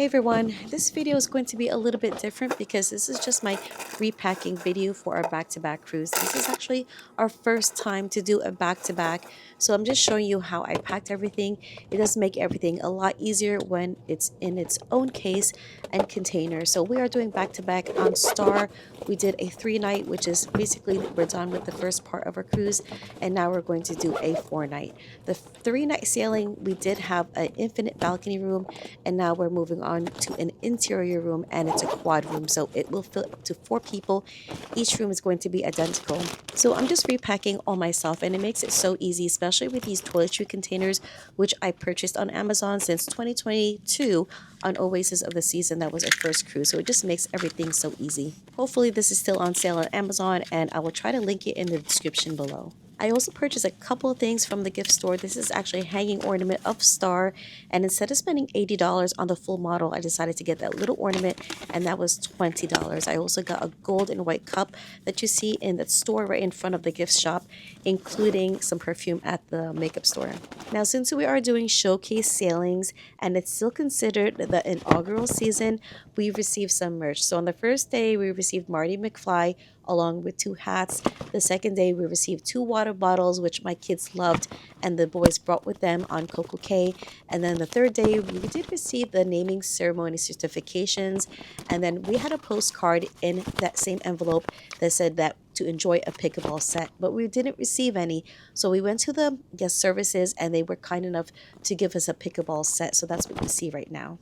Hey everyone, this video is going to be a little bit different because this is just my repacking video for our back-to-back cruise. This is actually our first time to do a back-to-back, so I'm just showing you how I packed everything. It does make everything a lot easier when it's in its own case and container. So we are doing back-to-back on Star. We did a 3-night, which is basically we're done with the first part of our cruise, and now we're going to do a 4-night. The 3-night sailing, we did have an infinite balcony room, and now we're moving on to an interior room, and it's a quad room, so it will fit up to 4 people. Each room is going to be identical. So I'm just repacking all myself, and it makes it so easy, especially with these toiletry containers, which I purchased on Amazon since 2022 on Oasis of the Season. That was our first cruise, so it just makes everything so easy. Hopefully this is still on sale on Amazon, and I will try to link it in the description below. I also purchased a couple of things from the gift store. This is actually a hanging ornament of Star, and instead of spending $80 on the full model, I decided to get that little ornament, and that was $20. I also got a gold and white cup that you see in the store right in front of the gift shop, including some perfume at the makeup store. Now, since we are doing showcase sailings and it's still considered the inaugural season, we received some merch. So on the first day, we received Marty McFly along with 2 hats. The second day, we received 2 water bottles, which my kids loved, and the boys brought with them on Coco K. And then the third day, we did receive the naming ceremony certifications, and then we had a postcard in that same envelope that said that to enjoy a pickleball set, but we didn't receive any. So we went to the guest services, and they were kind enough to give us a pickleball set. So that's what you see right now.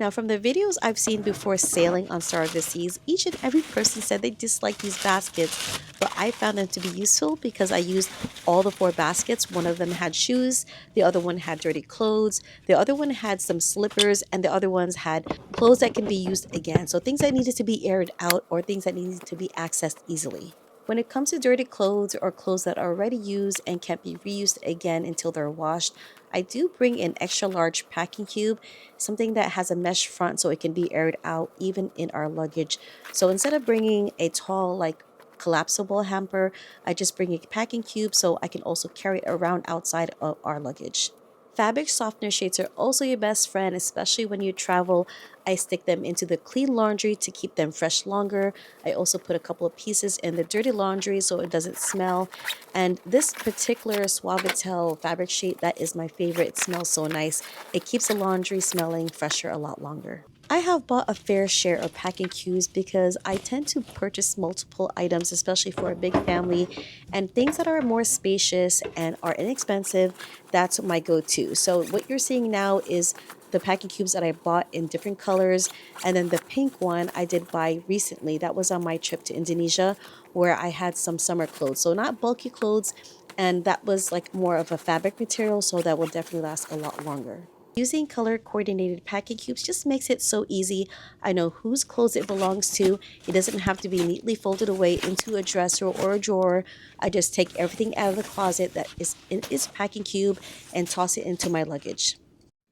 Now, from the videos I've seen before sailing on Star of the Seas, each and every person said they disliked these baskets, but I found them to be useful because I used all the 4 baskets. One of them had shoes, the other one had dirty clothes, the other one had some slippers, and the other ones had clothes that can be used again. So things that needed to be aired out or things that needed to be accessed easily. When it comes to dirty clothes or clothes that are already used and can't be reused again until they're washed, I do bring an extra large packing cube, something that has a mesh front so it can be aired out even in our luggage. So instead of bringing a tall, like collapsible hamper, I just bring a packing cube so I can also carry it around outside of our luggage. Fabric softener shades are also your best friend, especially when you travel. I stick them into the clean laundry to keep them fresh longer. I also put a couple of pieces in the dirty laundry so it doesn't smell. And this particular Suavitel fabric shade, that is my favorite. It smells so nice. It keeps the laundry smelling fresher a lot longer. I have bought a fair share of packing cubes because I tend to purchase multiple items, especially for a big family, and things that are more spacious and are inexpensive. That's my go-to. So what you're seeing now is the packing cubes that I bought in different colors, and then the pink one I did buy recently. That was on my trip to Indonesia where I had some summer clothes. So not bulky clothes, and that was like more of a fabric material, so that will definitely last a lot longer. Using color coordinated packing cubes just makes it so easy. I know whose clothes it belongs to. It doesn't have to be neatly folded away into a dresser or a drawer. I just take everything out of the closet that is in its packing cube and toss it into my luggage.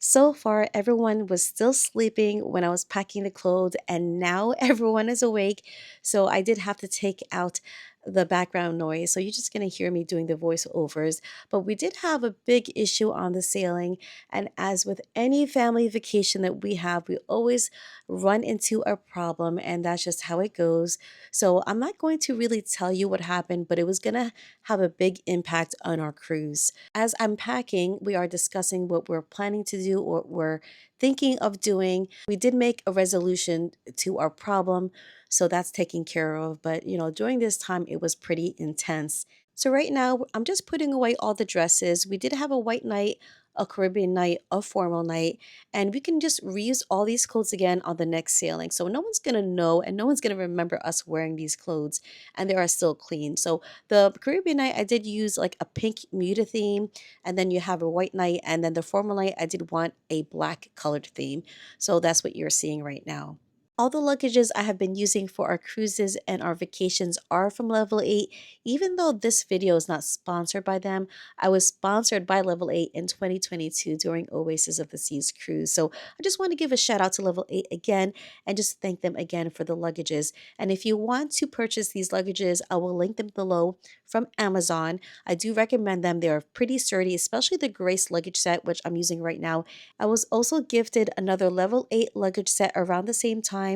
So far, everyone was still sleeping when I was packing the clothes, and now everyone is awake. So I did have to take out the background noise. So you're just going to hear me doing the voiceovers. But we did have a big issue on the sailing. And as with any family vacation that we have, we always run into a problem, and that's just how it goes. So I'm not going to really tell you what happened, but it was going to have a big impact on our cruise. As I'm packing, we are discussing what we're planning to do or we're thinking of doing. We did make a resolution to our problem, so that's taken care of. But, during this time, it was pretty intense. So right now, I'm just putting away all the dresses. We did have a white night, a Caribbean night, a formal night, and we can just reuse all these clothes again on the next sailing. So no one's going to know and no one's going to remember us wearing these clothes, and they are still clean. So the Caribbean night, I did use like a pink muted theme, and then you have a white night, and then the formal night, I did want a black colored theme. So that's what you're seeing right now. All the luggages I have been using for our cruises and our vacations are from Level 8. Even though this video is not sponsored by them, I was sponsored by Level 8 in 2022 during Oasis of the Seas cruise. So I just want to give a shout out to Level 8 again and just thank them again for the luggages. And if you want to purchase these luggages, I will link them below from Amazon. I do recommend them. They are pretty sturdy, especially the Grace luggage set, which I'm using right now. I was also gifted another Level 8 luggage set around the same time.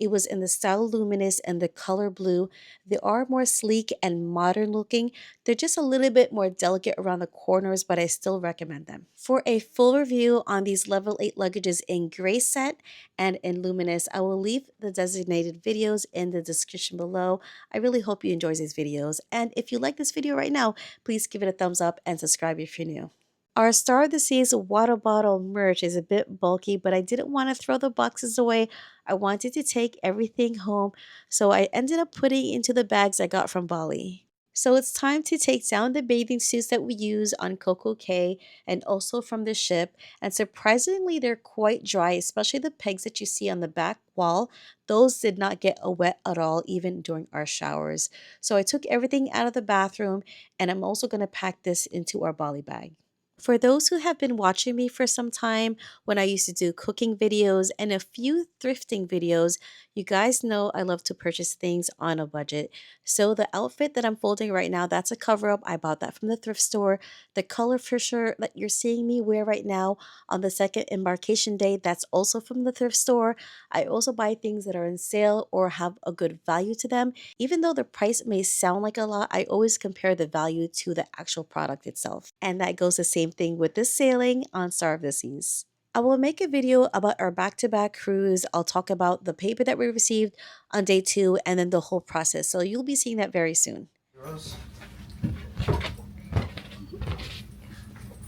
It was in the style luminous and the color blue. They are more sleek and modern looking. They're just a little bit more delicate around the corners, but I still recommend them. For a full review on these Level 8 luggages in gray set and in luminous, I will leave the designated videos in the description below. I really hope you enjoy these videos. And if you like this video right now, please give it a thumbs up and subscribe if you're new. Our Star of the Seas water bottle merch is a bit bulky, but I didn't want to throw the boxes away. I wanted to take everything home, so I ended up putting it into the bags I got from Bali. So it's time to take down the bathing suits that we use on Coco Cay and also from the ship. And surprisingly, they're quite dry, especially the pegs that you see on the back wall. Those did not get a wet at all, even during our showers. So I took everything out of the bathroom, and I'm also going to pack this into our Bali bag. For those who have been watching me for some time, when I used to do cooking videos and a few thrifting videos, you guys know I love to purchase things on a budget. So the outfit that I'm folding right now, that's a cover up. I bought that from the thrift store. The color for sure that you're seeing me wear right now on the second embarkation day, that's also from the thrift store. I also buy things that are in sale or have a good value to them. Even though the price may sound like a lot, I always compare the value to the actual product itself. And that goes the same thing with this sailing on Star of the Seas. I will make a video about our back-to-back cruise. I'll talk about the paper that we received on day 2 and then the whole process. So you'll be seeing that very soon. Rose,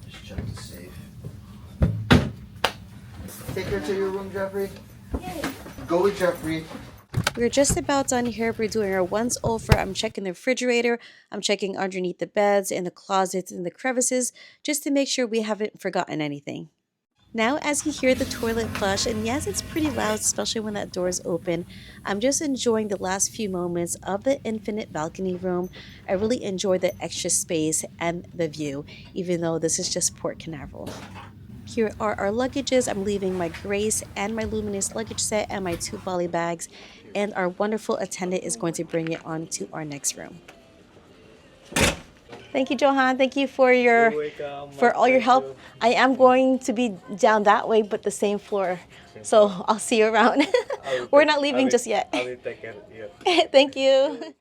just check the safe. Take her to your room, Jeffrey. Go with Jeffrey. We're just about done here. We're doing our once over. I'm checking the refrigerator. I'm checking underneath the beds, in the closets, in the crevices, just to make sure we haven't forgotten anything. Now, as you hear the toilet flush, and yes, it's pretty loud, especially when that door is open, I'm just enjoying the last few moments of the infinite balcony room. I really enjoy the extra space and the view, even though this is just Port Canaveral. Here are our luggages. I'm leaving my Grace and my Luminous luggage set and my 2 Bali bags, and our wonderful attendant is going to bring it on to our next room. Thank you, Johan. Thank you for for all your help. I am going to be down that way, but the same floor. So I'll see you around. We're not leaving just yet. I will take care. Yeah. Thank you.